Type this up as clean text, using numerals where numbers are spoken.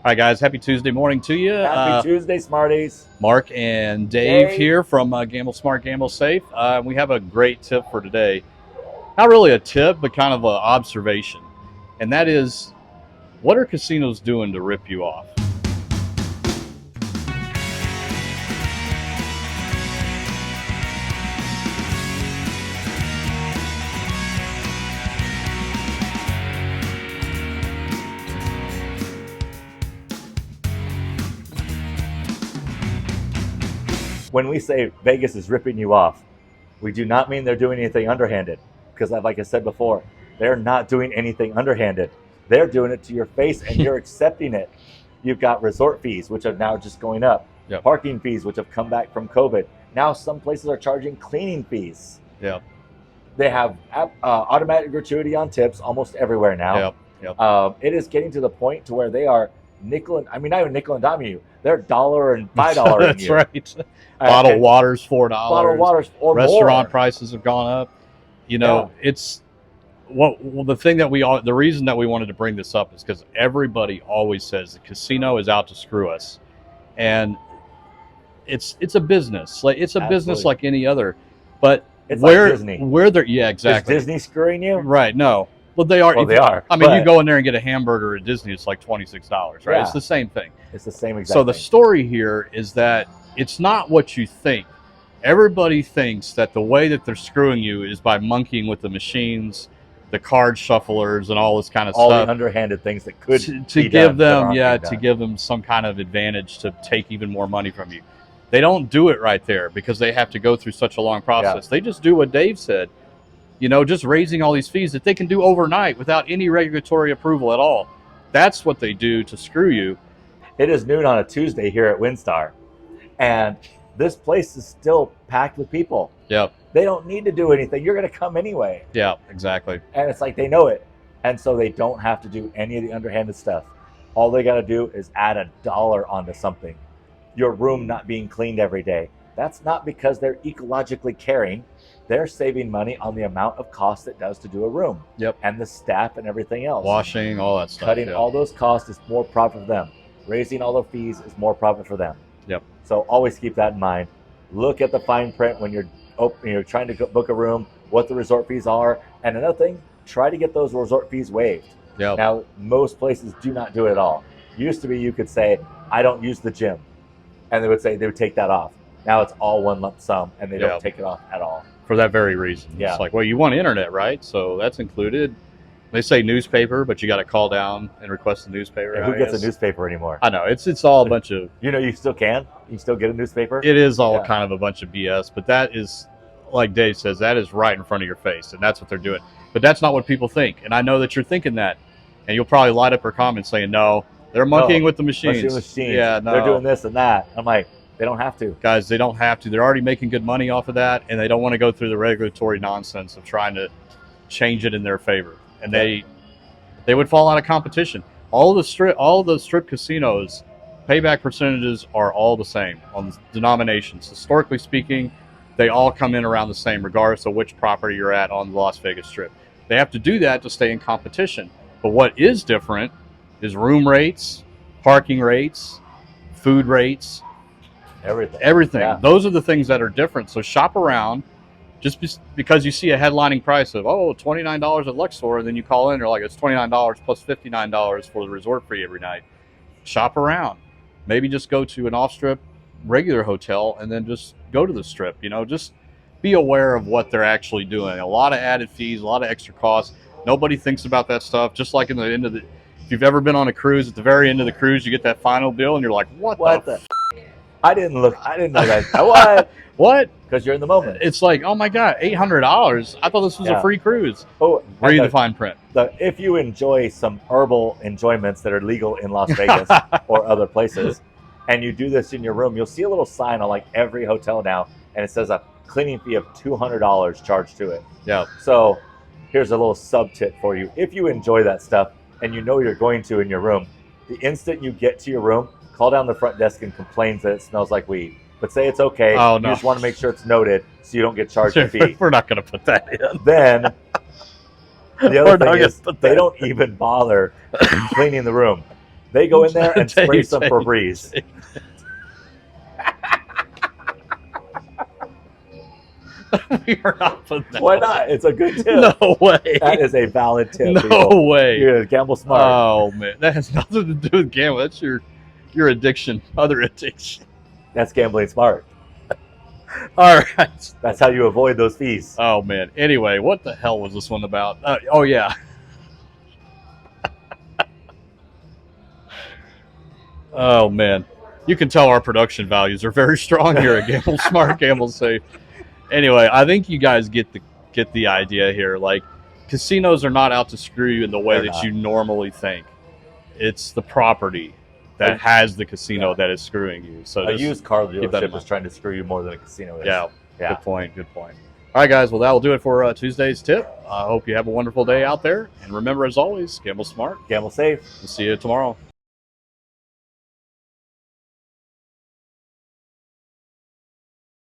All right, guys. Happy Tuesday morning to you. Happy Tuesday, Smarties. Mark and Dave here from Gamble Smart, Gamble Safe. We have a great tip for today. Not really a tip, but kind of an observation. And that is, what are casinos doing to rip you off? When we say Vegas is ripping you off, we do not mean they're doing anything underhanded. Because like I said before, they're not doing anything underhanded. They're doing it to your face and you're accepting it. You've got resort fees, which are now just going up. Yep. Parking fees, which have come back from COVID. Now some places are charging cleaning fees. Yep. They have automatic gratuity on tips almost everywhere now. Yep. It is getting to the point to where they are not even nickel and diming you. They're $1 and $5. That's right. Bottled water's $4. Bottled water's or Restaurant more. prices have gone up. It's the reason that we wanted to bring this up is because everybody always says the casino is out to screw us, and it's a business. Like it's a business like any other, but it's like Disney. Exactly. Is Disney screwing you? Right. No. Well, they are. Well, they are. I mean, you go in there and get a hamburger at Disney, it's like $26, right? Yeah. It's the same thing. It's the same exact So the thing. story here is that it's not what you think. Everybody thinks that the way that they're screwing you is by monkeying with the machines, the card shufflers, and all this kind of all stuff. The underhanded things that could to give them some kind of advantage to take even more money from you. They don't do it right there because they have to go through such a long process. Yeah. They just do what Dave said. Just raising all these fees that they can do overnight without any regulatory approval at all. That's what they do to screw you. It is noon on a Tuesday here at WinStar, and this place is still packed with people. Yep. They don't need to do anything. You're going to come anyway. Yeah, exactly. And it's like they know it. And so they don't have to do any of the underhanded stuff. All they got to do is add $1 onto something. Your room not being cleaned every day. That's not because they're ecologically caring. They're saving money on the amount of cost it does to do a room. Yep. And the staff and everything else. Washing, all that stuff. Cutting all those costs is more profit for them. Raising all the fees is more profit for them. Yep. So always keep that in mind. Look at the fine print when you're trying to book a room, what the resort fees are. And another thing, try to get those resort fees waived. Yep. Now, most places do not do it at all. Used to be you could say, I don't use the gym. And they would take that off. Now it's all one lump sum and they don't take it off at all. For that very reason. Yeah. It's like, well, you want internet, right? So that's included. They say newspaper, but you got to call down and request a newspaper. And who gets a newspaper anymore? I know. It's all a bunch of... You still can? You still get a newspaper? It is all kind of a bunch of BS, but that is, like Dave says, that is right in front of your face, and that's what they're doing. But that's not what people think, and I know that you're thinking that, and you'll probably light up your comments saying, no, they're monkeying with the machines. Yeah, no. They're doing this and that. I'm like, they don't have to. Guys, they don't have to. They're already making good money off of that, and they don't want to go through the regulatory nonsense of trying to change it in their favor. And they would fall out of competition. All the strip casinos, payback percentages are all the same on the denominations. Historically speaking, they all come in around the same, regardless of which property you're at on the Las Vegas Strip. They have to do that to stay in competition. But what is different is room rates, parking rates, food rates, everything. Yeah. Those are the things that are different. So shop around. Just because you see a headlining price of $29 at Luxor, and then you call in, they're like, it's $29 plus $59 for the resort fee every night. Shop around. Maybe just go to an off-strip regular hotel and then just go to the strip. Just be aware of what they're actually doing. A lot of added fees, a lot of extra costs. Nobody thinks about that stuff. Just like if you've ever been on a cruise, at the very end of the cruise, you get that final bill, and you're like, what the I didn't know that. What? What? Because you're in the moment. It's like, oh my God, $800. I thought this was a free cruise. Oh, read the fine print. If you enjoy some herbal enjoyments that are legal in Las Vegas or other places, and you do this in your room, you'll see a little sign on like every hotel now, and it says a cleaning fee of $200 charged to it. Yeah. So here's a little sub tip for you. If you enjoy that stuff and you know you're going to in your room, the instant you get to your room, call down the front desk and complain that it smells like weed. But say it's okay. Oh, you no. just want to make sure it's noted so you don't get charged a fee. We're not going to put that in. Then the other thing is they don't even bother cleaning the room. They go in there and spray some Take- Febreze. We are not putting that. Why not? It's a good tip. No way. That is a valid tip. No people. way. You're gamble smart. Oh man, that has nothing to do with gambling. That's your addiction, other addiction. That's gambling smart. All right. That's how you avoid those fees. Oh man. Anyway, what the hell was this one about? Oh yeah. Oh man, you can tell our production values are very strong here at Gamble Smart, Gamble Safe. Anyway, I think you guys get the idea here. Like, casinos are not out to screw you in the way They're that not. you normally think. It's the property that has the casino that is screwing you. So A just used car keep that in dealership mind. is trying to screw you more than a casino is. Yeah, Yeah. good point. Good point. All right, guys. Well, that will do it for Tuesday's tip. I hope you have a wonderful day out there. And remember, as always, gamble smart. Gamble safe. We'll see you tomorrow.